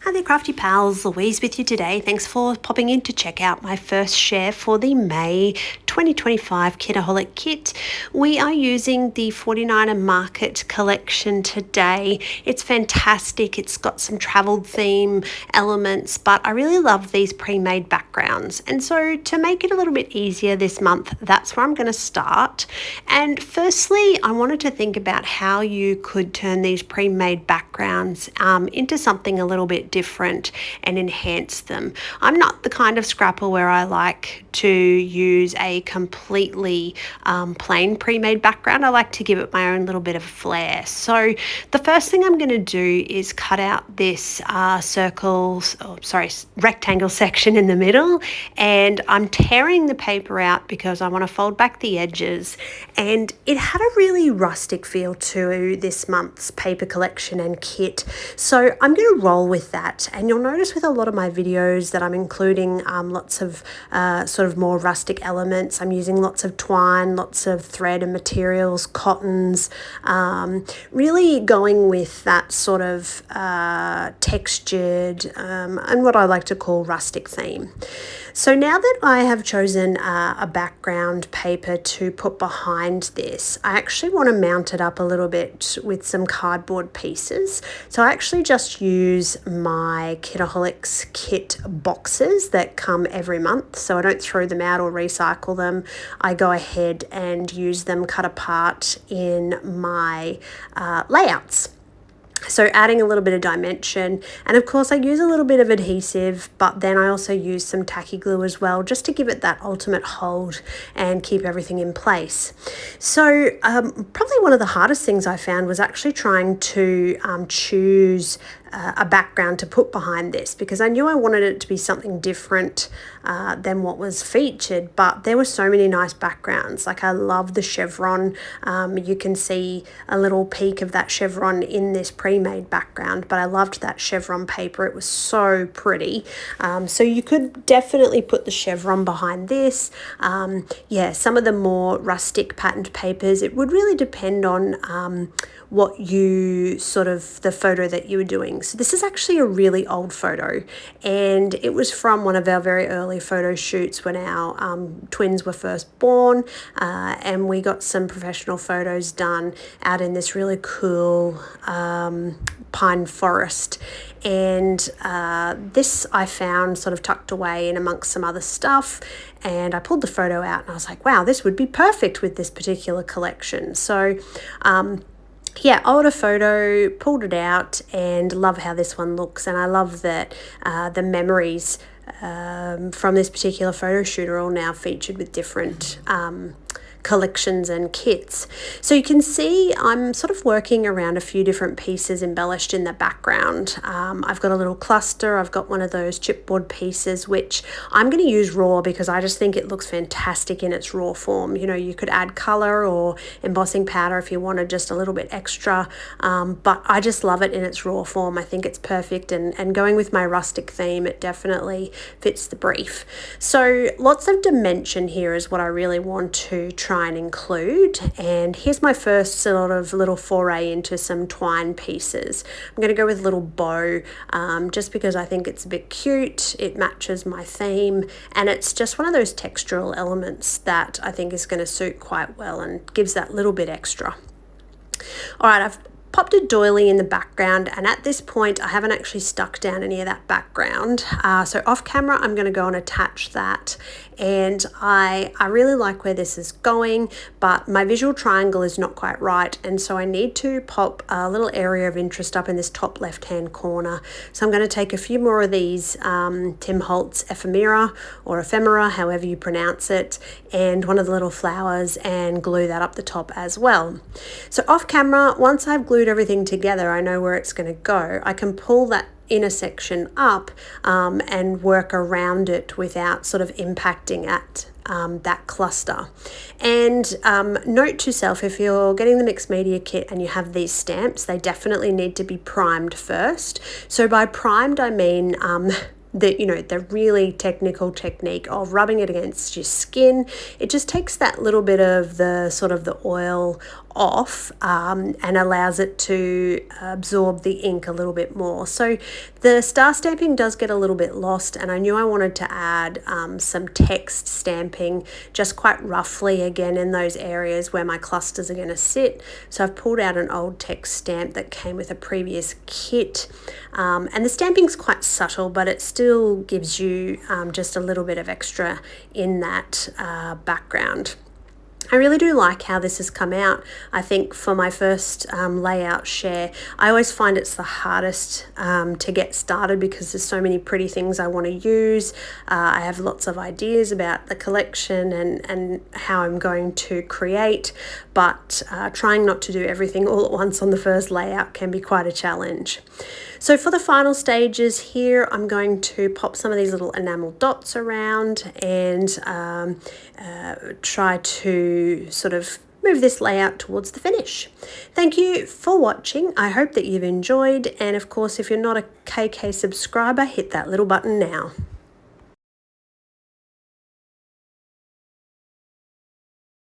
Hi there crafty pals, Louise with you today. Thanks for popping in to check out my first share for the May 2025 Kitaholic Kit. We are using the 49er Market collection today. It's fantastic. It's got some traveled theme elements, but I really love these pre-made backgrounds. And so to make it a little bit easier this month, that's where I'm going to start. And firstly, I wanted to think about how you could turn these pre-made backgrounds into something a little bit different and enhance them. I'm not the kind of scrapper where I like to use a completely plain pre-made background. I like to give it my own little bit of flair. So the first thing I'm going to do is cut out this rectangle section in the middle, and I'm tearing the paper out because I want to fold back the edges. And it had a really rustic feel to this month's paper collection and kit, so I'm going to roll with that. And you'll notice with a lot of my videos that I'm including lots of sort of more rustic elements. I'm using lots of twine, lots of thread and materials, cottons, really going with that sort of textured and what I like to call rustic theme. So now that I have chosen a background paper to put behind this, I actually want to mount it up a little bit with some cardboard pieces. So I actually just use my Kitaholic Kit boxes that come every month. So I don't throw them out or recycle them. I go ahead and use them cut apart in my layouts. So adding a little bit of dimension, and of course I use a little bit of adhesive, but then I also use some tacky glue as well, just to give it that ultimate hold and keep everything in place. So probably one of the hardest things I found was actually trying to choose a background to put behind this, because I knew I wanted it to be something different than what was featured, but there were so many nice backgrounds. Like I love the chevron. You can see a little peek of that chevron in this pre-made background, but I loved that chevron paper. It was so pretty. So you could definitely put the chevron behind this. Yeah, some of the more rustic patterned papers, it would really depend on what you the photo that you were doing. So this is actually a really old photo, and it was from one of our very early photo shoots when our twins were first born, and we got some professional photos done out in this really cool pine forest. And this I found sort of tucked away in amongst some other stuff, and I pulled the photo out and I was like, wow, this would be perfect with this particular collection. So yeah, older photo, pulled it out, and love how this one looks. And I love that the memories from this particular photo shoot are all now featured with different collections and kits. So you can see I'm sort of working around a few different pieces embellished in the background. I've got a little cluster. I've got one of those chipboard pieces, which I'm going to use raw because I just think it looks fantastic in its raw form. You know, you could add color or embossing powder if you wanted just a little bit extra, but I just love it in its raw form. I think it's perfect, and going with my rustic theme, it definitely fits the brief. So lots of dimension here is what I really want to try and include. And here's my first sort of little foray into some twine pieces. I'm going to go with a little bow, just because I think it's a bit cute. It matches my theme, and it's just one of those textural elements that I think is going to suit quite well and gives that little bit extra. All right, I've popped a doily in the background, and at this point I haven't actually stuck down any of that background. So off camera I'm going to go and attach that, and I really like where this is going, but my visual triangle is not quite right, and so I need to pop a little area of interest up in this top left hand corner. So I'm going to take a few more of these Tim Holtz ephemera, or ephemera, however you pronounce it, and one of the little flowers, and glue that up the top as well. So off camera, once I've glued everything together, I know where it's going to go. I can pull that inner section up and work around it without sort of impacting at that cluster. And note to self, if you're getting the mixed media kit and you have these stamps, they definitely need to be primed first. So by primed I mean the really technical technique of rubbing it against your skin. It just takes that little bit of the sort of the oil off and allows it to absorb the ink a little bit more. So the star stamping does get a little bit lost, and I knew I wanted to add some text stamping just quite roughly again in those areas where my clusters are going to sit. So I've pulled out an old text stamp that came with a previous kit, and the stamping's quite subtle, but it still gives you just a little bit of extra in that background. I really do like how this has come out. I think for my first layout share, I always find it's the hardest to get started because there's so many pretty things I want to use. I have lots of ideas about the collection and how I'm going to create, but trying not to do everything all at once on the first layout can be quite a challenge. So for the final stages here, I'm going to pop some of these little enamel dots around and try to sort of move this layout towards the finish. Thank you for watching. I hope that you've enjoyed, and of course, if you're not a KK subscriber, hit that little button now.